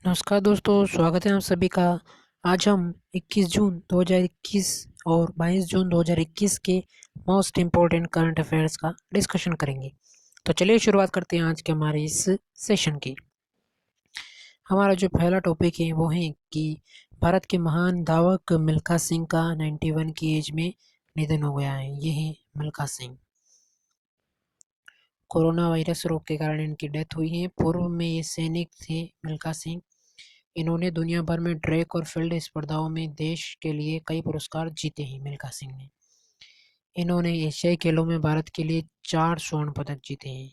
नमस्कार दोस्तों, स्वागत है आप सभी का। आज हम 21 जून 2021 और 22 जून 2021 के मोस्ट इम्पोर्टेंट करंट अफेयर्स का डिस्कशन करेंगे। तो चलिए शुरुआत करते हैं आज के हमारे इस सेशन की। हमारा जो पहला टॉपिक है वो है कि भारत के महान धावक मिल्खा सिंह का 91 की एज में निधन हो गया है। ये है मिल्खा सिंह। कोरोना वायरस रोग के कारण इनकी डेथ हुई है। पूर्व में ये सैनिक थे मिल्खा सिंह। इन्होंने दुनिया भर में ट्रैक और फील्ड स्पर्धाओं में देश के लिए कई पुरस्कार जीते हैं। मिल्खा सिंह ने इन्होंने एशियाई खेलों में भारत के लिए 4 स्वर्ण पदक जीते हैं।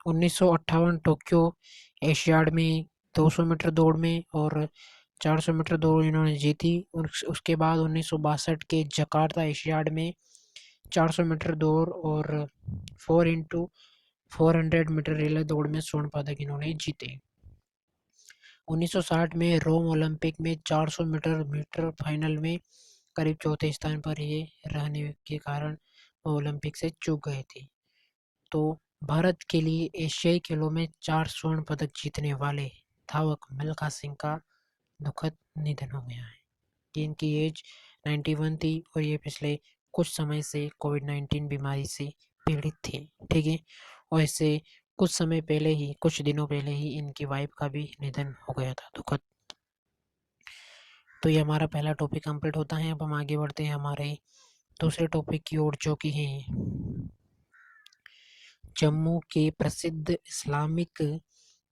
1958 टोक्यो एशियाड में 200 मीटर दौड़ में और 400 मीटर दौड़ इन्होंने जीती। और उसके बाद 1962 के जकार्ता एशियाड में 400 मीटर दौड़ और 4x400 मीटर रिले दौड़ में स्वर्ण पदक इन्होंने जीते। 1960 में रोम ओलंपिक में 400 मीटर फाइनल में करीब चौथे स्थान पर ये रहने के कारण वो ओलंपिक से चूक गए थे। तो भारत के लिए एशियाई खेलों में 4 स्वर्ण पदक जीतने वाले धावक मिल्खा सिंह का दुखद निधन हो गया है। इनकी एज 91 थी और ये पिछले कुछ समय से कोविड-19 बीमारी से पीड़ित थे। ठीक है, और इससे कुछ दिनों पहले ही इनकी वाइफ का भी निधन हो गया था, दुखद। तो ये हमारा पहला टॉपिक कंप्लीट होता है। अब हम आगे बढ़ते हैं हमारे दूसरे टॉपिक की ओर, जो कि है जम्मू के प्रसिद्ध इस्लामिक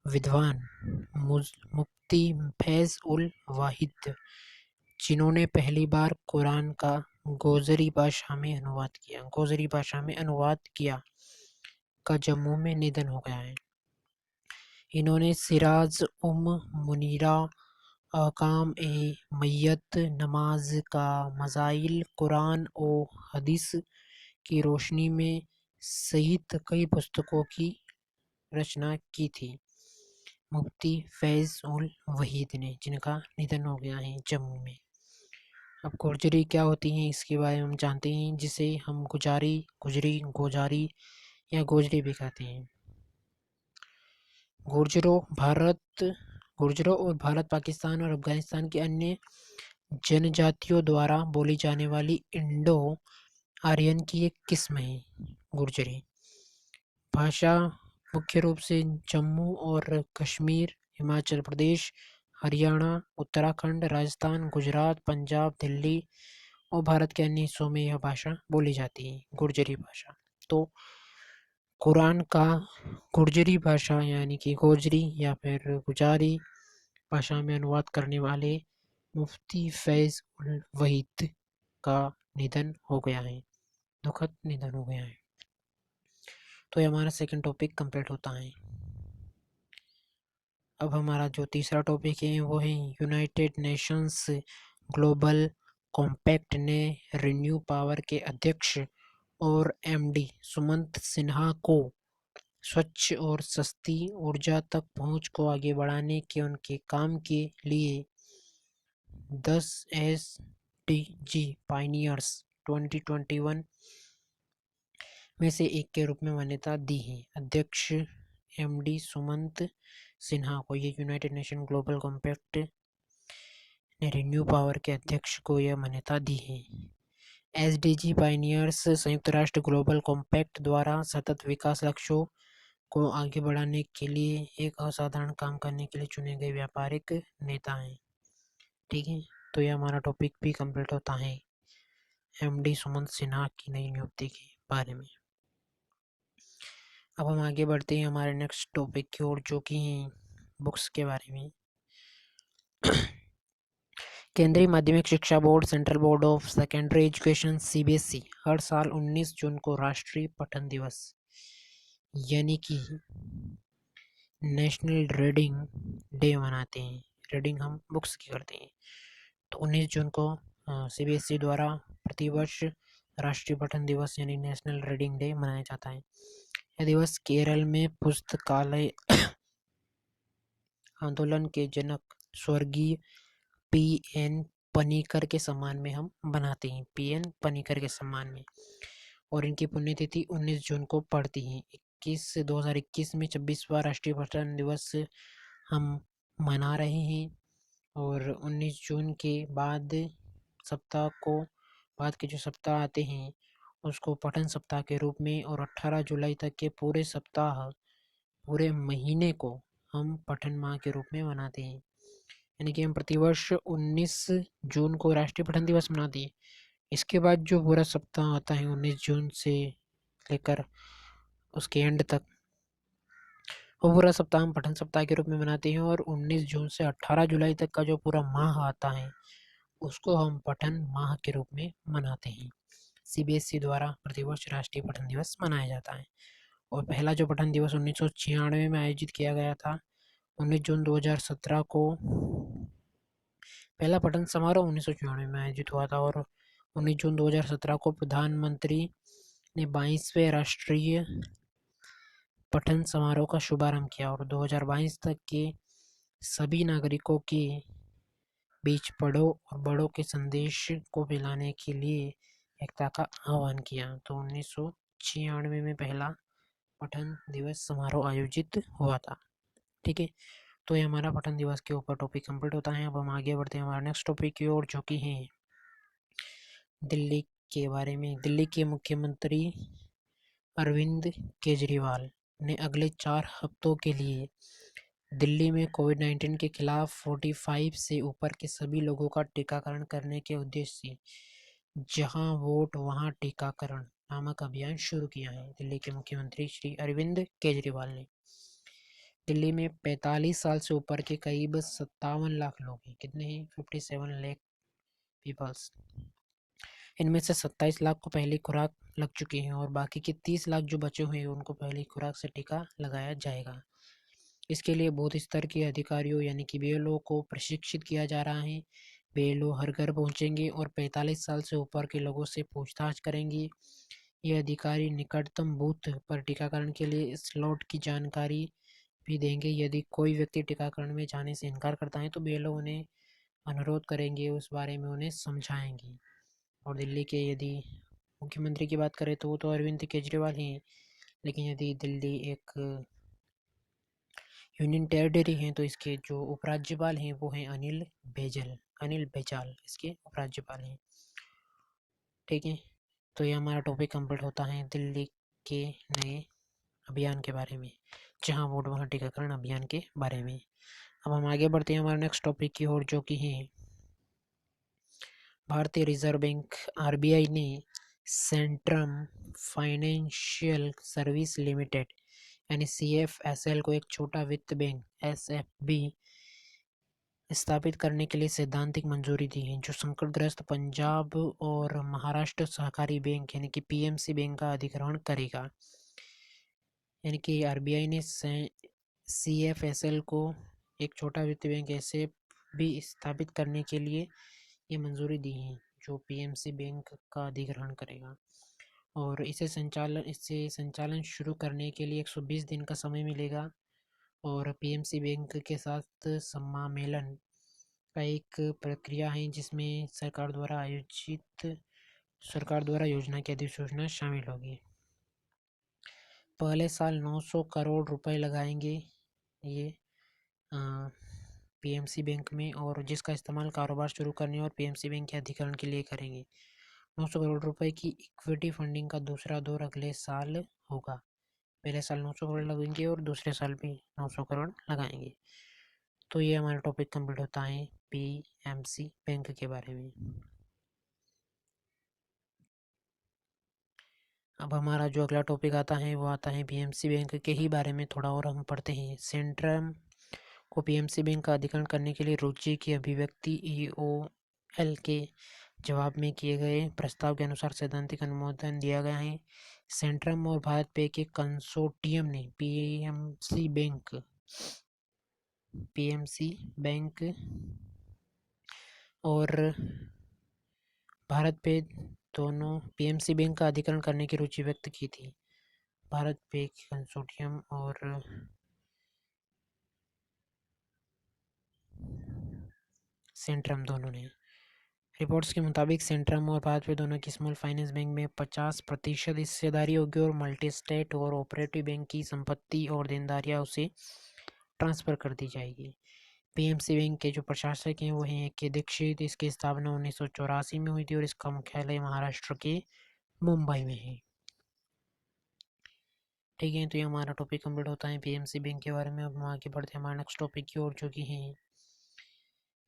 विद्वान मुफ्ती फैज उल वाहिद, जिन्होंने पहली बार कुरान का गोजरी भाषा में अनुवाद किया, का जम्मू में निधन हो गया है। इन्होंने सिराज मुनीरा, अहकाम ए मैयत, नमाज का मसाइल, कुरान और हदीस की रोशनी में सहित कई पुस्तकों की रचना की थी। मुफ्ती फैज उल वहीद ने, जिनका निधन हो गया है जम्मू में। अब गुर्जरी क्या होती हैं इसके बारे में हम जानते हैं, जिसे हम गोजारी या गोजरी भी कहते हैं। गुर्जरों और भारत, पाकिस्तान और अफगानिस्तान की अन्य जनजातियों द्वारा बोली जाने वाली इंडो आर्यन की एक किस्म है गुर्जरी भाषा। मुख्य रूप से जम्मू और कश्मीर, हिमाचल प्रदेश, हरियाणा, उत्तराखंड, राजस्थान, गुजरात, पंजाब, दिल्ली और भारत के अन्य हिस्सों में यह भाषा बोली जाती है, गुर्जरी भाषा। तो कुरान का गुर्जरी भाषा यानी कि गोजरी या फिर गुजारी भाषा में अनुवाद करने वाले मुफ्ती फैज उल वहीद का निधन हो गया है, दुखद निधन हो गया है। तो ये हमारा सेकंड टॉपिक कंप्लीट होता है। अब हमारा जो तीसरा टॉपिक है वो है यूनाइटेड नेशंस ग्लोबल कॉम्पैक्ट ने रिन्यू पावर के अध्यक्ष और एमडी सुमंत सिन्हा को स्वच्छ और सस्ती ऊर्जा तक पहुंच को आगे बढ़ाने के उनके काम के लिए 10 एसडीजी पायनियर्स 2021 में से एक के रूप में मान्यता दी है। अध्यक्ष एमडी सुमंत सिन्हा को ये यूनाइटेड नेशन ग्लोबल कॉम्पैक्ट ने रिन्यू पावर के अध्यक्ष को यह मान्यता दी है। एसडीजी पायनियर्स संयुक्त राष्ट्र ग्लोबल कॉम्पैक्ट द्वारा सतत विकास लक्ष्यों को आगे बढ़ाने के लिए एक असाधारण काम करने के लिए चुने गए व्यापारिक नेता हैं। ठीक है, तो यह हमारा टॉपिक भी कंप्लीट होता है एमडी सुमंत सिन्हा की नई नियुक्ति के बारे में। अब हम आगे बढ़ते हैं हमारे नेक्स्ट टॉपिक की ओर, जो कि बुक्स के बारे में। केंद्रीय माध्यमिक शिक्षा बोर्ड, central board of secondary education CBSE हर साल 19 जून को राष्ट्रीय पठन दिवस यानी कि नेशनल रीडिंग डे मनाते हैं। रीडिंग हम बुक्स की करते हैं। तो 19 जून को सीबीएसई द्वारा प्रतिवर्ष राष्ट्रीय पठन दिवस यानी नेशनल रीडिंग डे मनाया जाता है। यह दिवस केरल में पुस्तकालय आंदोलन के जनक स्वर्गीय पी.एन. पनिकर के सम्मान में हम बनाते हैं, पी.एन. पनिकर के सम्मान में, और इनकी पुण्यतिथि 19 जून को पड़ती है। 2021 में 26वां राष्ट्रीय पठन दिवस हम मना रहे हैं। और 19 जून के बाद के जो सप्ताह आते हैं उसको पठन सप्ताह के रूप में, और 18 जुलाई तक के पूरे महीने को हम पठन माह के रूप में मनाते हैं। यानी कि हम प्रतिवर्ष 19 जून को राष्ट्रीय पठन दिवस मनाते हैं। इसके बाद जो पूरा सप्ताह आता है 19 जून से लेकर उसके एंड तक, वो पूरा सप्ताह हम पठन सप्ताह के रूप में मनाते हैं। और 19 जून से 18 जुलाई तक का जो पूरा माह आता है उसको हम पठन माह के रूप में मनाते हैं। सीबीएसई द्वारा प्रतिवर्ष राष्ट्रीय पठन दिवस मनाया जाता है। और पहला जो पठन दिवस 1996 में आयोजित किया गया था, 19 जून 2017 को पहला पठन समारोह 1996 में आयोजित हुआ था। और 19 जून 2017 को प्रधानमंत्री ने 22वें राष्ट्रीय पठन समारोह का शुभारंभ किया। और 2022 तक के सभी नागरिकों के बीच पढ़ो और बड़ों के संदेश को फैलाने के लिए एकता का आह्वान किया। तो 1996 में पहला पठन दिवस समारोह आयोजित हुआ था। ठीक है, तो ये हमारा पठन दिवस के ऊपर टॉपिक कंप्लीट होता है। अब हम आगे बढ़ते हैं हमारे नेक्स्ट टॉपिक की ओर, जो कि है दिल्ली के बारे में। दिल्ली के मुख्यमंत्री अरविंद केजरीवाल ने अगले 4 हफ्तों के लिए दिल्ली में कोविड-19 के खिलाफ 45 से ऊपर के सभी लोगों का टीकाकरण करने के उद्देश्य से जहां वोट वहां टीकाकरण नामक अभियान शुरू किया है। दिल्ली के मुख्यमंत्री श्री अरविंद केजरीवाल ने दिल्ली में 45 साल से ऊपर के करीब 57 लाख लोग हैं। कितने हैं? 57 लाख पीपल्स। इनमें से 27 लाख को पहली खुराक लग चुकी है और बाकी के 30 लाख जो बचे हुए हैं उनको पहली खुराक से टीका लगाया जाएगा। इसके लिए बूथ स्तर के अधिकारियों यानी कि बीएलओ को प्रशिक्षित किया जा रहा है। बीएलओ हर घर पहुंचेंगे और 45 साल से ऊपर के लोगों से पूछताछ करेंगे। ये अधिकारी निकटतम बूथ पर टीकाकरण के लिए स्लॉट की जानकारी भी देंगे। यदि कोई व्यक्ति टीकाकरण में जाने से इनकार करता है तो बीएलओ उन्हें अनुरोध करेंगे, उस बारे में उन्हें समझाएंगे। और दिल्ली के यदि मुख्यमंत्री की बात करें तो वो तो अरविंद केजरीवाल ही हैं, लेकिन यदि दिल्ली एक यूनियन टेरिटरी है तो इसके जो उपराज्यपाल हैं वो हैं अनिल बैजल इसके उपराज्यपाल हैं। ठीक है, तो ये हमारा टॉपिक कंप्लीट होता है दिल्ली के नए अभियान के बारे में, जहां वोट वहां टीकाकरण अभियान के बारे में। अब हम आगे बढ़ते हैं हमारे नेक्स्ट टॉपिक की ओर, जो कि है भारतीय रिजर्व बैंक आरबीआई ने सेंट्रम फाइनेंशियल सर्विस लिमिटेड यानी सीएफएसएल को एक छोटा वित्त बैंक एसएफबी स्थापित करने के लिए सैद्धांतिक मंजूरी दी है, जो संकटग्रस्त पंजाब और महाराष्ट्र सहकारी बैंक यानी कि पीएमसी बैंक का अधिग्रहण करेगा। यानी कि आरबीआई ने सीएफएसएल को एक छोटा वित्त बैंक ऐसे भी स्थापित करने के लिए ये मंजूरी दी है, जो पीएमसी बैंक का अधिग्रहण करेगा। और इससे संचालन शुरू करने के लिए 120 दिन का समय मिलेगा। और पीएमसी बैंक के साथ सम्मेलन का एक प्रक्रिया है जिसमें सरकार द्वारा योजना की अधिसूचना शामिल होगी। पहले साल 900 करोड़ रुपए लगाएंगे ये पीएमसी बैंक में, और जिसका इस्तेमाल कारोबार शुरू करने और पीएमसी बैंक के अधिग्रहण के लिए करेंगे। 900 करोड़ रुपए की इक्विटी फंडिंग का दूसरा दौर अगले साल होगा। पहले साल 900 करोड़ लगेंगे और दूसरे साल भी 900 करोड़ लगाएंगे। तो ये हमारा टॉपिक कंप्लीट होता है पीएमसी बैंक के बारे में। अब हमारा जो अगला टॉपिक आता है वो आता है पीएमसी बैंक के ही बारे में थोड़ा और हम पढ़ते हैं। सेंट्रम को पीएमसी बैंक का अधिग्रहण करने के लिए रुचि की अभिव्यक्ति ईओएल के जवाब में किए गए प्रस्ताव के अनुसार सैद्धांतिक अनुमोदन दिया गया है। सेंट्रम और भारत पे के कंसोर्टियम ने पीएमसी बैंक और भारत पे दोनों पीएमसी बैंक का अधिग्रहण करने की रुचि व्यक्त की थी। भारत पे कंसोर्टियम और सेंट्रम दोनों ने। रिपोर्ट्स के मुताबिक सेंट्रम और भारत पे दोनों की स्मॉल फाइनेंस बैंक में 50% हिस्सेदारी होगी और मल्टी स्टेट और ऑपरेटिव बैंक की संपत्ति और देनदारियां उसे ट्रांसफ़र कर दी जाएगी। पीएमसी बैंक के जो प्रशासक हैं वो हैं के दीक्षित। इसकी स्थापना 1984 में हुई थी और इसका मुख्यालय महाराष्ट्र के मुंबई में है। ठीक है, तो ये हमारा टॉपिक कंप्लीट होता है पीएमसी बैंक के बारे में। अब हम आगे बढ़ते हैं हमारे नेक्स्ट टॉपिक की ओर, जो कि है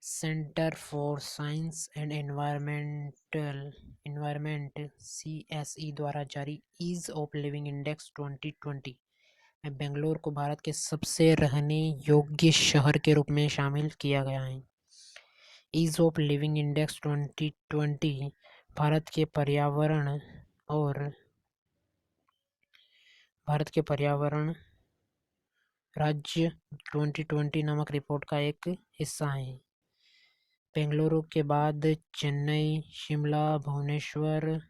centre for science and environment CSE द्वारा जारी ईज ऑफ लिविंग इंडेक्स 2020 में बेंगलोर को भारत के सबसे रहने योग्य शहर के रूप में शामिल किया गया है। Ease of living index 2020 Bharat के पर्यावरण राज्य 2020 नामक रिपोर्ट का एक हिस्सा है। बेंगलुरु के बाद चेन्नई, शिमला, भुवनेश्वर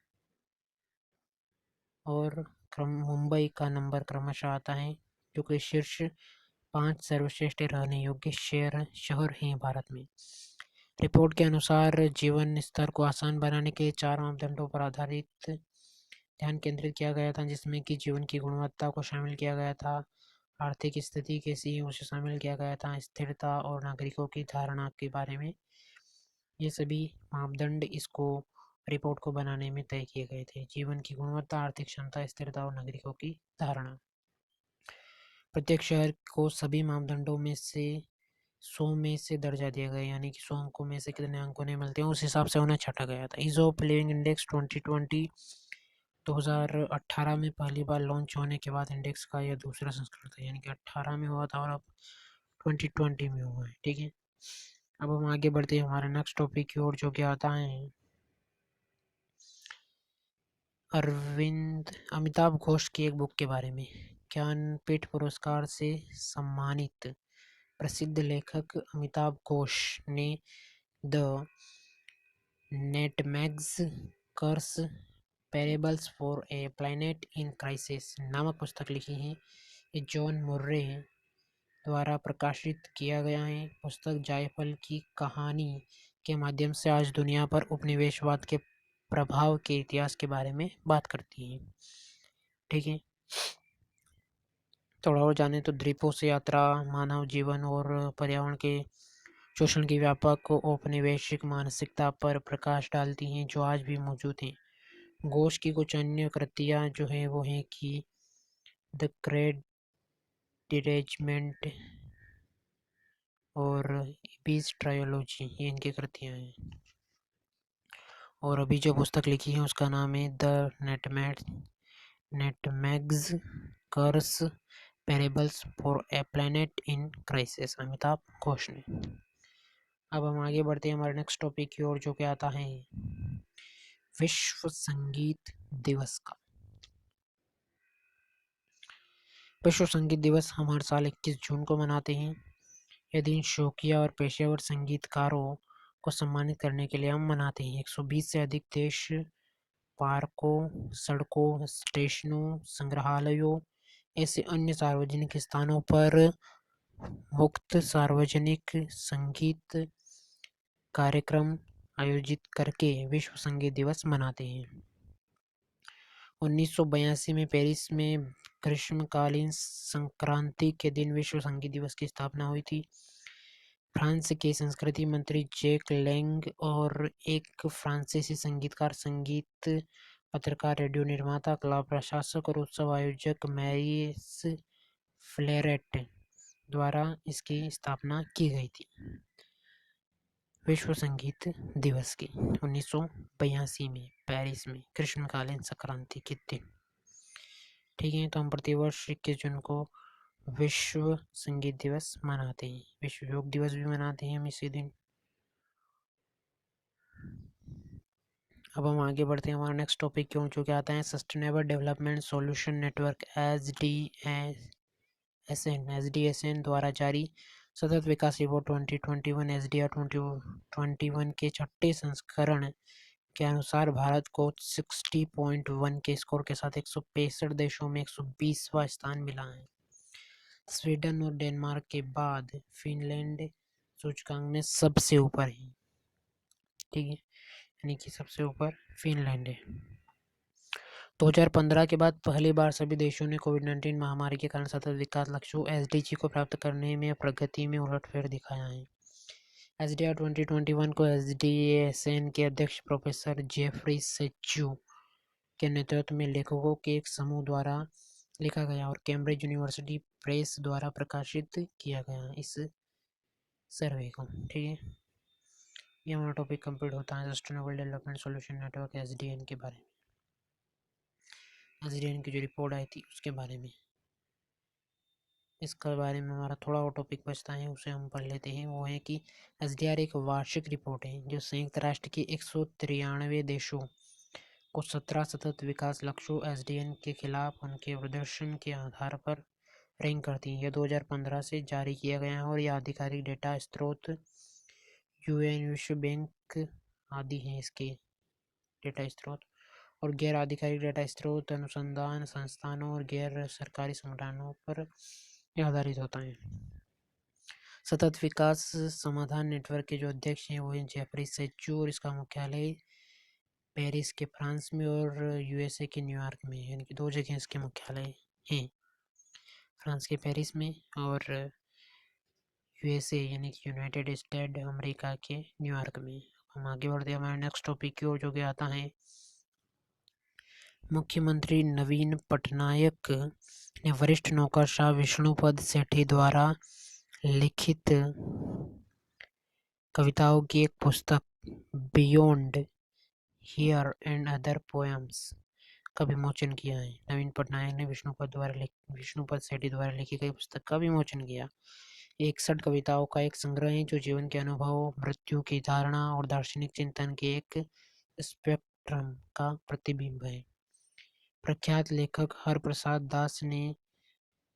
और मुंबई का नंबर क्रमशः आता है, जो कि शीर्ष 5 सर्वश्रेष्ठ रहने योग्य शहर हैं भारत में। रिपोर्ट के अनुसार जीवन स्तर को आसान बनाने के 4 मापदंडों पर आधारित ध्यान केंद्रित किया गया था, जिसमें कि जीवन की गुणवत्ता को शामिल किया गया था, आर्थिक स्थिति कैसी है उसे शामिल किया गया था, स्थिरता और नागरिकों की धारणा के बारे में। ये सभी मापदंड इसको रिपोर्ट को बनाने में तय किए गए थे। जीवन की गुणवत्ता, आर्थिक क्षमता, स्थिरता और नागरिकों की धारणा। प्रत्येक शहर को सभी मापदंडों में से 100 में से दर्जा दिया गया, यानी कि 100 अंकों में से कितने अंकों ने मिलते हैं उस हिसाब से उन्हें छाटा गया था। ईज ऑफ लिविंग इंडेक्स 2020 2018 में पहली बार लॉन्च होने के बाद इंडेक्स का यह दूसरा संस्करण था, यानी कि 18 में हुआ था और अब 2020 में हुआ है। ठीक है, अब हम आगे बढ़ते हैं हमारे नेक्स्ट टॉपिक की ओर, जो कि आता है अमिताभ घोष की एक बुक के बारे में। ज्ञानपीठ पुरस्कार से सम्मानित प्रसिद्ध लेखक अमिताभ घोष ने the Nutmeg's Curse Parables for a Planet in Crisis नामक पुस्तक लिखी है। ये जॉन मुर्रे द्वारा प्रकाशित किया गया है। पुस्तक जायफल की कहानी के माध्यम से आज दुनिया पर उपनिवेशवाद के प्रभाव के इतिहास के बारे में बात करती है। ठीक है, थोड़ा और जाने तो द्वीपों से यात्रा मानव जीवन और पर्यावरण के शोषण की व्यापक औपनिवेशिक मानसिकता पर प्रकाश डालती हैं, जो आज भी मौजूद हैं। घोष की कुछ अन्य कृतियाँ जो हैं वो हैं कि द ग्रेट डिरेजमेंट और बीज ट्रायोलॉजी, ये इनकी कृतियाँ हैं। और अभी जो पुस्तक लिखी है उसका नाम है the Nutmeg's Curse Parables for a Planet in Crisis, Amitabh Ghosh ने। अब हम आगे बढ़ते हैं हमारे नेक्स्ट टॉपिक की ओर, जो कि आता है विश्व संगीत दिवस का। विश्व संगीत दिवस हम हर साल 21 जून को मनाते हैं। यह दिन शौकिया और पेशेवर संगीतकारों को सम्मानित करने के लिए हम मनाते हैं। 120 से अधिक देश पार्कों, सड़कों, स्टेशनों, संग्रहालयों ऐसे अन्य सार्वजनिक स्थानों पर मुक्त सार्वजनिक संगीत कार्यक्रम आयोजित करके विश्व संगीत दिवस मनाते हैं। 1982 में पेरिस में ग्रीष्मकालीन संक्रांति के दिन विश्व संगीत दिवस की स्थापना हुई थी। फ्रांस के संस्कृति मंत्री जैक लैंग और एक फ्रांसीसी संगीतकार, संगीत पत्रकार, रेडियो निर्माता, कला प्रशासक और उत्सव आयोजक मैरिस फ्लेरेट द्वारा इसकी स्थापना की गई थी। विश्व संगीत दिवस की 1982 में पेरिस में ग्रीष्मकालीन संक्रांति के दिन। ठीक है, तो हम प्रतिवर्ष 21 जून को विश्व संगीत दिवस मनाते हैं। विश्व योग दिवस भी मनाते हैं हम इसी दिन। अब हम आगे बढ़ते हैं हमारा नेक्स्ट टॉपिक क्यों, जो कि आता है sustainable development solution network SDSN द्वारा जारी सतत विकास रिपोर्ट 2021 SDR 2021 के 6ठे संस्करण के अनुसार भारत को 60.1 के स्कोर के साथ 165 देशों में 120वां स्थान मिला है। स्वीडन और डेनमार्क के बाद फिनलैंड सूचकांक में सबसे ऊपर है। ठीक है, यानी कि सबसे ऊपर फिनलैंड है। 2015 के बाद पहली बार सभी देशों ने कोविड-19 महामारी के कारण सतत विकास लक्ष्यों एसडीजी को प्राप्त करने में प्रगति में उलटफेर दिखाया है। एसडीआर 2021 को एसडीएसएन के अध्यक्ष प्रोफेसर जेफरी सेच्यू के नेतृत्व में लेखकों के एक समूह द्वारा लिखा गया और कैम्ब्रिज यूनिवर्सिटी प्रेस द्वारा प्रकाशित किया गया इस सर्वे को। ठीक है, ये हमारा टॉपिक कंप्लीट होता है sustainable development solution network SDN के बारे में, एसडीएन की जो रिपोर्ट आई थी उसके बारे में। इसके बारे में हमारा थोड़ा और टॉपिक बचता है, उसे हम पढ़ लेते हैं। वो है कि एसडीआर एक वार्षिक रिपोर्ट है जो संयुक्त राष्ट्र के 193 देशों को 17 सतत विकास लक्ष्यों एसडीएन के खिलाफ उनके प्रदर्शन के आधार पर रैंक करती है। यह 2015 से जारी किया गया है और यह आधिकारिक डेटा स्रोत यूएन, विश्व बैंक आदि हैं इसके डेटा स्रोत, और गैर आधिकारिक डेटा स्रोत अनुसंधान संस्थानों और गैर सरकारी संगठनों पर आधारित होता है। सतत विकास समाधान नेटवर्क के जो अध्यक्ष हैं वो हैं जेफरी सेच्यू और इसका मुख्यालय पेरिस के फ्रांस में और यूएसए के न्यूयॉर्क में, यानी कि 2 जगह इसके मुख्यालय हैं, फ्रांस के पेरिस में और यूएसए यानी कि यूनाइटेड स्टेट अमेरिका के न्यूयॉर्क में। हम आगे बढ़ते हैं हमारे नेक्स्ट टॉपिक की ओर, जो कि आता है मुख्यमंत्री नवीन पटनायक ने वरिष्ठ नौकरशाह विष्णुपद सेठी द्वारा लिखित कविताओं की एक पुस्तक beyond here and other poems का विमोचन किया है। नवीन पटनायक ने विष्णुपद सेठी द्वारा लिखी गई पुस्तक का विमोचन किया। 61 कविताओं का एक संग्रह है जो जीवन के अनुभव, मृत्यु की धारणा और दार्शनिक चिंतन के एक स्पेक्ट्रम का प्रतिबिंब है। प्रख्यात लेखक हरप्रसाद दास ने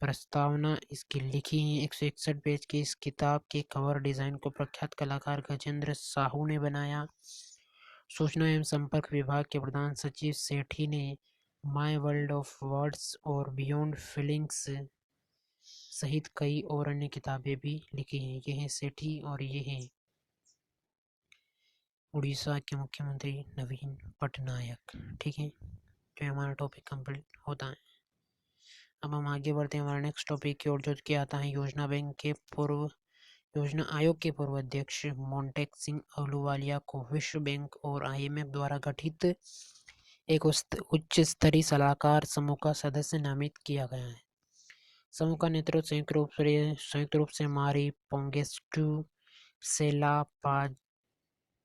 प्रस्तावना इसकी लिखी है। 161 पेज की इस किताब के कवर डिजाइन को प्रख्यात कलाकार गजेंद्र साहू ने बनाया। सूचना एवं संपर्क विभाग के प्रधान सचिव सेठी ने माय वर्ल्ड ऑफ वर्ड्स और बियॉन्ड फीलिंग्स सहित कई और अन्य किताबें भी लिखी हैं। ये हैं सेठी और ये हैं उड़ीसा के मुख्यमंत्री नवीन पटनायक। ठीक है, तो हमारा टॉपिक कंप्लीट होता है। अब हम आगे बढ़ते हैं हमारे नेक्स्ट टॉपिक की ओर, जो कि आता है योजना आयोग के पूर्व अध्यक्ष मोंटेक सिंह अहलूवालिया को विश्व बैंक और आईएमएफ द्वारा गठित एक उच्च स्तरीय सलाहकार समूह का सदस्य नामित किया गया है। समूह का नेतृत्व संयुक्त रूप से मारी पोंगेस्टू,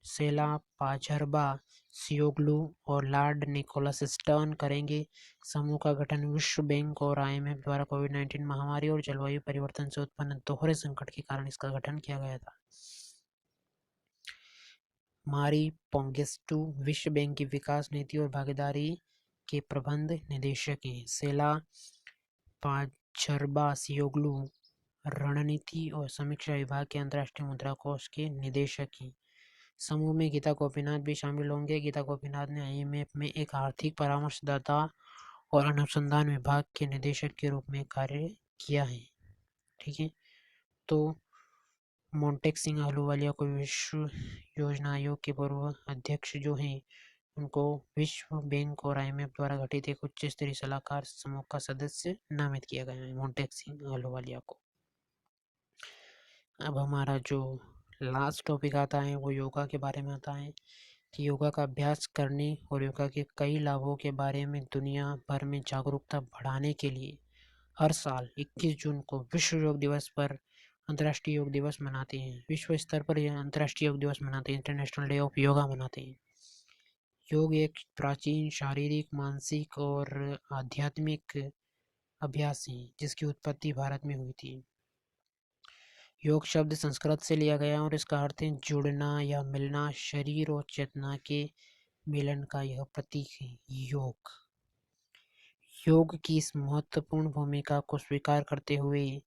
सेला पाझरबा सियोग्लू और लॉर्ड निकोलस स्टर्न करेंगे। समूह का गठन विश्व बैंक और आईएमएफ द्वारा कोविड-19 महामारी और जलवायु परिवर्तन से उत्पन्न दोहरे संकट के कारण इसका गठन किया गया था। मारी पोंगेस्टू विश्व बैंक की विकास नीति और भागीदारी के प्रबंध निदेशक हैं। सेला पाझरबा सियोग्लू रणनीति और समीक्षा विभाग के अंतर्राष्ट्रीय मुद्रा कोष के निदेशक हैं। समूह में गीता गोपीनाथ भी शामिल होंगे। गीता गोपीनाथ ने आईएमएफ में एक आर्थिक परामर्शदाता और अनुसंधान विभाग के निदेशक के रूप में कार्य किया है। ठीक है, तो मोंटेक सिंह अहलूवालिया को विश्व योजना आयोग के पूर्व अध्यक्ष जो हैं उनको विश्व बैंक और आईएमएफ द्वारा गठित एक उच्च स्तरीय सलाहकार समूह का सदस्य नामित किया गया है मोंटेक सिंह अहलूवालिया को। अब हमारा जो लास्ट टॉपिक आता है वो योगा के बारे में आता है कि योगा का अभ्यास करने और योगा के कई लाभों के बारे में दुनिया भर में जागरूकता बढ़ाने के लिए हर साल 21 जून को विश्व योग दिवस पर अंतर्राष्ट्रीय योग दिवस मनाते हैं। विश्व स्तर पर यह अंतर्राष्ट्रीय योग दिवस मनाते हैं, इंटरनेशनल डे ऑफ योगा मनाते हैं। योग एक प्राचीन शारीरिक, मानसिक और आध्यात्मिक अभ्यास है जिसकी उत्पत्ति भारत में हुई थी। योग शब्द संस्कृत से लिया गया और इसका अर्थ है जुड़ना या मिलना, शरीर और चेतना के मिलन का यह प्रतीक है। योग की इस महत्वपूर्ण भूमिका को स्वीकार करते हुए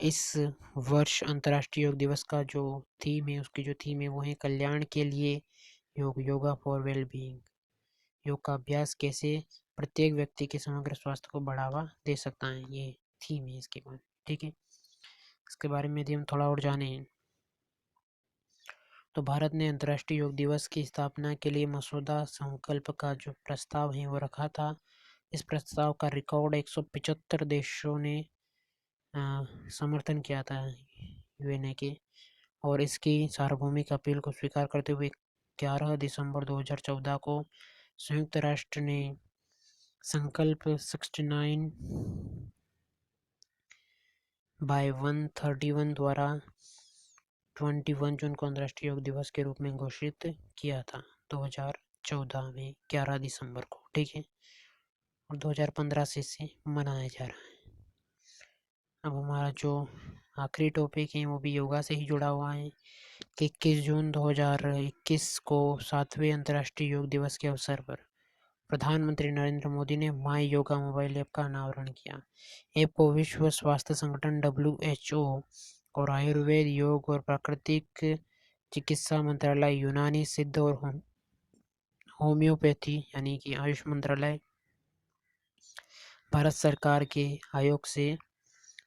इस वर्ष अंतर्राष्ट्रीय योग दिवस का जो थीम है वो है कल्याण के लिए योग, योगा फॉर वेलबीइंग। योग का अभ्यास कैसे प्रत्येक व्यक्ति के समग्र स्वास्थ्य को बढ़ावा दे सकता है, ये थीम है इसके बाद। ठीक है, इसके बारे में यदि हम थोड़ा और जाने तो भारत ने अंतर्राष्ट्रीय योग दिवस की स्थापना के लिए मसौदा संकल्प का जो प्रस्ताव है वो रखा था। इस प्रस्ताव का रिकॉर्ड 175 देशों ने समर्थन किया था यूएनए के, और इसकी सार्वभौमिक अपील को स्वीकार करते हुए 11 दिसंबर 2014 को संयुक्त राष्ट्र ने संकल्प 69 बाय 131 द्वारा 21 जून को अंतर्राष्ट्रीय योग दिवस के रूप में घोषित किया था 2014 में 11 दिसंबर को, ठीक है। और 2015 से इसे मनाया जा रहा है। अब हमारा जो आखिरी टॉपिक है वो भी योगा से ही जुड़ा हुआ है कि 21 जून 2021 को 7वें अंतर्राष्ट्रीय योग दिवस के अवसर पर प्रधानमंत्री नरेंद्र मोदी ने माई योगा मोबाइल ऐप का अनावरण किया। ऐप को विश्व स्वास्थ्य संगठन WHO और आयुर्वेद, योग और प्राकृतिक चिकित्सा मंत्रालय, यूनानी सिद्ध और होम्योपैथी यानी कि आयुष मंत्रालय, भारत सरकार के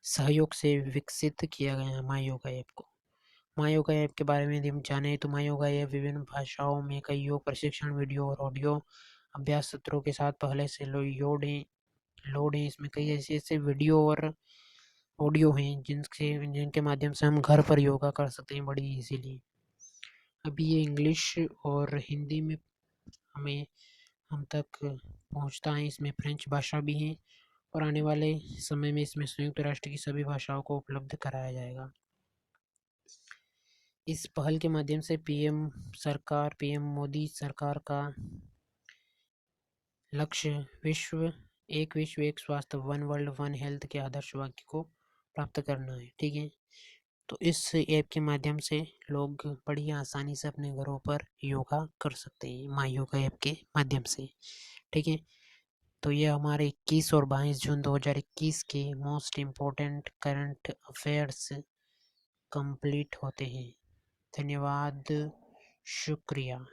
सहयोग से विकसित किया गया है माई योगा ऐप को। माई योगा ऐप के बारे में हम जाने तो माई योगा ऐप विभिन्न भाषाओं में कई योग प्रशिक्षण वीडियो और ऑडियो अभ्यास सत्रों के साथ पहले से लोड है। इसमें कई ऐसे वीडियो और ऑडियो हैं जिनके माध्यम से हम घर पर योगा कर सकते हैं बड़ी इजीली। अभी ये इंग्लिश और हिंदी में हम तक पहुंचता है। इसमें फ्रेंच भाषा भी है और आने वाले समय में इसमें संयुक्त राष्ट्र की सभी भाषाओं को उपलब्ध कराया जाएगा। इस पहल के माध्यम से पीएम मोदी सरकार का लक्ष्य एक विश्व एक स्वास्थ्य, वन वर्ल्ड वन हेल्थ के आदर्श वाक्य को प्राप्त करना है, ठीक है। तो इस ऐप के माध्यम से लोग बड़ी आसानी से अपने घरों पर योगा कर सकते हैं माई योगा ऐप के माध्यम से, ठीक है। तो ये हमारे 21 और 22 जून 2021 के most important current affairs complete होते हैं। धन्यवाद, शुक्रिया।